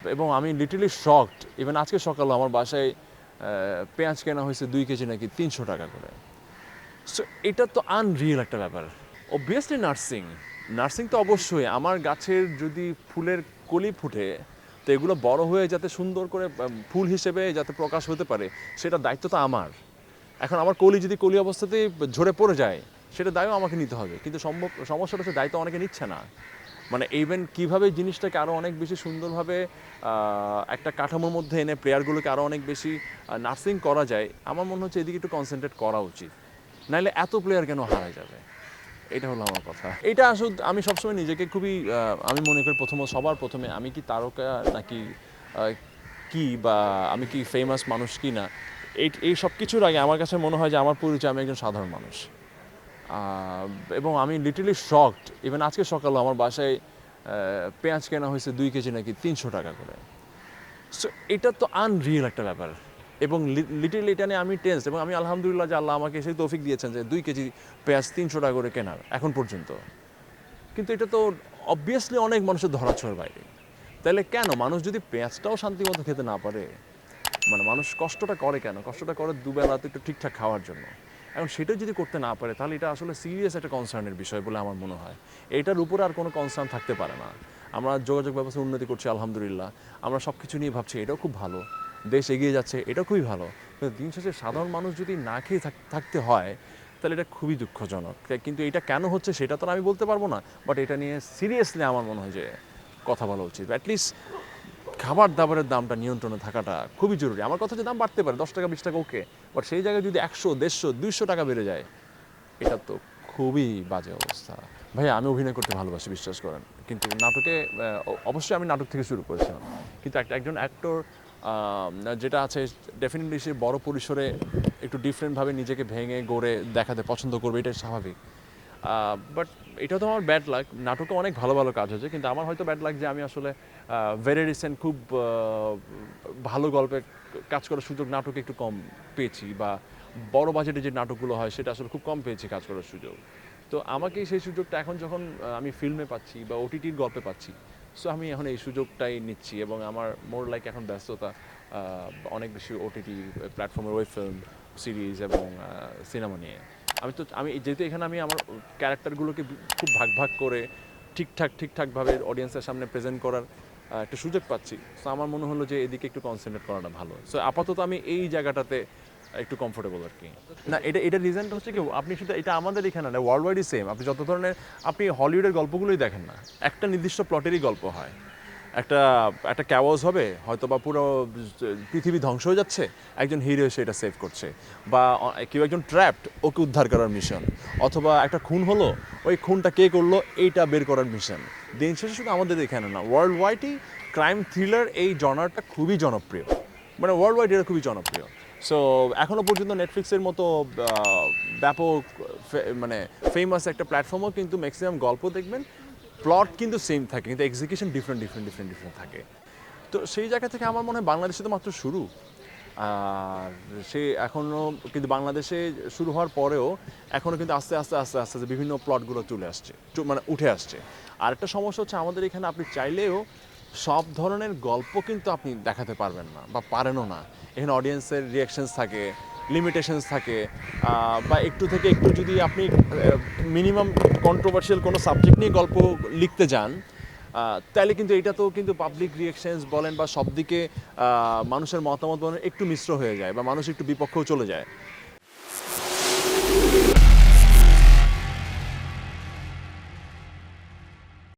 এবং আমি literally shocked. Even আজকে সকালে আমার বাসায় পেঁয়াজ কেনা হয়েছে 2 কেজি নাকি 300 টাকা করে। সো এটা তো আনরিয়েল একটা ব্যাপার। অবভিয়াসলি নার্সিং তো অবশ্যই। আমার গাছের যদি ফুলের কলি ফুটে, তো এগুলো বড় হয়ে যাতে সুন্দর করে ফুল হিসেবে যাতে প্রকাশ হতে পারে, সেটার দায়িত্ব তো আমার। এখন আমার কলি যদি কলি অবস্থাতেই ঝরে পড়ে যায়, সেটা দায়ও আমাকে নিতে হবে। কিন্তু সমস্যাটা হচ্ছে দায়িত্ব অনেকে নিচ্ছে না। মানে ইভেন কীভাবে জিনিসটাকে আরও অনেক বেশি সুন্দরভাবে একটা কাঠামোর মধ্যে এনে প্লেয়ারগুলোকে আরও অনেক বেশি নার্সিং করা যায়, আমার মনে হচ্ছে এদিকে একটু কনসেন্ট্রেট করা উচিত। নাহলে এত প্লেয়ার কেন হারায় যাবে? এটা হলো আমার কথা। এটা আসলে আমি সবসময় নিজেকে খুবই আমি মনে করি সবার প্রথমে আমি কি তারকা নাকি কি বা আমি কি ফেমাস মানুষ কি না, এই সব কিছুর আগে আমার কাছে মনে হয় যে আমার পরিচয় আমি একজন সাধারণ মানুষ। এবং আমি লিটারালি শকড। ইভেন আজকে সকালে আমার বাসায় পেঁয়াজ কেনা হয়েছে 2 কেজি নাকি 300 টাকা করে। সো এটা তো আনরিয়েল একটা ব্যাপার। এবং লিটারালি এটা নিয়ে আমি টেন্সড। এবং আমি আলহামদুলিল্লাহ যে আল্লাহ আমাকে সেই তৌফিক দিয়েছেন যে 2 কেজি পেঁয়াজ 300 টাকা করে কেনার এখন পর্যন্ত। কিন্তু এটা তো অবভিয়াসলি অনেক মানুষের ধরাছোঁয়ার বাইরে। তাহলে কেন মানুষ যদি পেঁয়াজটাও শান্তিমতো খেতে না পারে, মানে মানুষ কষ্টটা করে কেন? কষ্টটা করে দুবেলা তো একটু ঠিকঠাক খাওয়ার জন্য। এখন সেটা যদি করতে না পারে, তাহলে এটা আসলে সিরিয়াস একটা কনসার্নের বিষয় বলে আমার মনে হয়। এটার উপরে আর কোনো কনসার্ন থাকতে পারে না। আমরা যোগাযোগ ব্যবস্থার উন্নতি করছি আলহামদুলিল্লাহ। আমরা সব কিছু নিয়ে ভাবছি এটাও খুব ভালো। দেশ এগিয়ে যাচ্ছে, এটাও খুবই ভালো। কিন্তু দিন শেষে সাধারণ মানুষ যদি না খেয়ে থাকতে হয়, তাহলে এটা খুবই দুঃখজনক। কিন্তু এটা কেন হচ্ছে সেটা তো আমি বলতে পারবো না। বাট এটা নিয়ে সিরিয়াসলি আমার মনে হয় যে কথা বলা উচিত। অ্যাটলিস্ট খাবার দাবারের দামটা নিয়ন্ত্রণে থাকাটা খুবই জরুরি। আমার কথা হচ্ছে দাম বাড়তে পারে 10 টাকা 20 টাকা ওকে, বাট সেই জায়গায় যদি 100, 150, 200 টাকা বেড়ে যায়, এটা তো খুবই বাজে অবস্থা। ভাইয়া আমি অভিনয় করতে ভালোবাসি, বিশ্বাস করেন। কিন্তু নাটকে অবশ্যই আমি নাটক থেকে শুরু করেছিলাম। কিন্তু একজন অ্যাক্টর যেটা আছে ডেফিনেটলি সে বড় পরিসরে একটু ডিফারেন্টভাবে নিজেকে ভেঙে গড়ে দেখাতে পছন্দ করবে, এটাই স্বাভাবিক। বাট এটা তো আমার ব্যাড লাক। নাটকে অনেক ভালো ভালো কাজ হয়েছে, কিন্তু আমার হয়তো ব্যাড লাক যে আমি আসলে ভেরি রিসেন্ট খুব ভালো গল্পে কাজ করার সুযোগ নাটকে একটু কম পেয়েছি, বা বড় বাজেটের যে নাটকগুলো হয় সেটা আসলে খুব কম পেয়েছি কাজ করার সুযোগ। তো আমাকে সেই সুযোগটা এখন যখন আমি ফিল্মে পাচ্ছি বা ওটিটির গল্পে পাচ্ছি, সো আমি এখন এই সুযোগটাই নিচ্ছি। এবং আমার মোর লাইক এখন ব্যস্ততা অনেক বেশি ওটিটি প্ল্যাটফর্মের ওয়েব ফিল্ম, সিরিজ এবং সিনেমা নিয়ে। আমি যেহেতু এখানে আমি আমার ক্যারেক্টারগুলোকে খুব ভাগ ভাগ করে ঠিকঠাকভাবে অডিয়েন্সের সামনে প্রেজেন্ট করার একটা সুযোগ পাচ্ছি। সো আমার মনে হলো যে এদিকে একটু কনসেন্ট্রেট করাটা ভালো। সো আপাতত আমি এই জায়গাটাতে একটু কমফোর্টেবল আর কি। না, এটা রিজনটা হচ্ছে কি, আপনি শুধু এটা আমাদের এখানে না, ওয়ার্ল্ড ওয়াইডই সেম। আপনি যত ধরনের আপনি হলিউডের গল্পগুলোই দেখেন না, একটা নির্দিষ্ট প্লটেরই গল্প হয়। একটা ক্যাওয়াস হবে, হয়তো বা পুরো পৃথিবী ধ্বংস হয়ে যাচ্ছে, একজন হিরো এসে এটা সেভ করছে, বা কেউ একজন ট্র্যাপড, ওকে উদ্ধার করার মিশন, অথবা একটা খুন হলো, ওই খুনটা কে করলো এইটা বের করার মিশন। দিন শেষে শুধু আমাদের এখানে না, ওয়ার্ল্ড ওয়াইডই ক্রাইম থ্রিলার এই জনারটা খুবই জনপ্রিয়। মানে ওয়ার্ল্ড ওয়াইড এটা খুবই জনপ্রিয়। সো এখনও পর্যন্ত নেটফ্লিক্সের মতো ব্যাপক মানে ফেমাস একটা প্ল্যাটফর্মও কিন্তু ম্যাক্সিমাম গল্প দেখবেন প্লট কিন্তু সেম থাকে, কিন্তু এক্সিকিউশন ডিফারেন্ট থাকে। তো সেই জায়গা থেকে আমার মনে হয় বাংলাদেশে তো মাত্র শুরু। আর সে এখনও কিন্তু বাংলাদেশে শুরু হওয়ার পরেও এখনও কিন্তু আস্তে বিভিন্ন প্লটগুলো চলে আসছে, মানে উঠে আসছে। আর একটা সমস্যা হচ্ছে আমাদের এখানে আপনি চাইলেও সব ধরনের গল্প কিন্তু আপনি দেখাতে পারবেন না, বা পারেনও না। এখানে অডিয়েন্সের রিয়াকশনস থাকে, লিমিটেশনস থাকে, বা একটু থেকে একটু যদি আপনি মিনিমাম কন্ট্রোভার্সিয়াল কোনো সাবজেক্ট নিয়ে গল্প লিখতে যান, তাহলে কিন্তু এটা তো কিন্তু পাবলিক রিয়াকশনস বলেন বা সব দিকে মানুষের মতামত বলেন একটু মিশ্র হয়ে যায়, বা মানুষ একটু বিপক্ষেও চলে যায়।